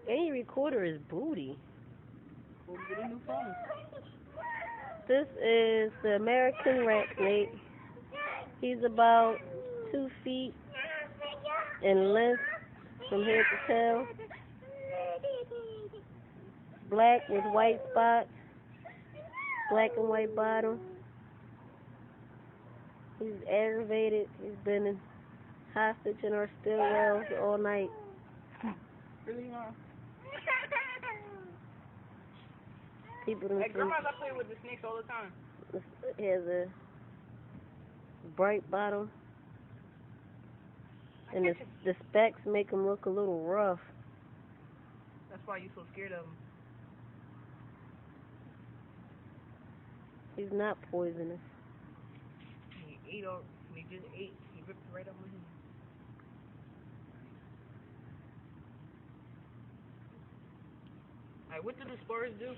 Any recorder is booty. We'll get a new phone. This is the American rat snake. He's about 2 feet in length from head to tail. Black with white spots. Black and white bottom. He's aggravated. He's been in hostage in our stairwells all night. Really, Mom? People don't Hey, grandmas, I play with the snakes all the time. It has a bright bottom. And the specks make him look a little rough. That's why you're so scared of him. He's not poisonous. He just ate. He ripped it right up my hand. Alright, what do the spores do?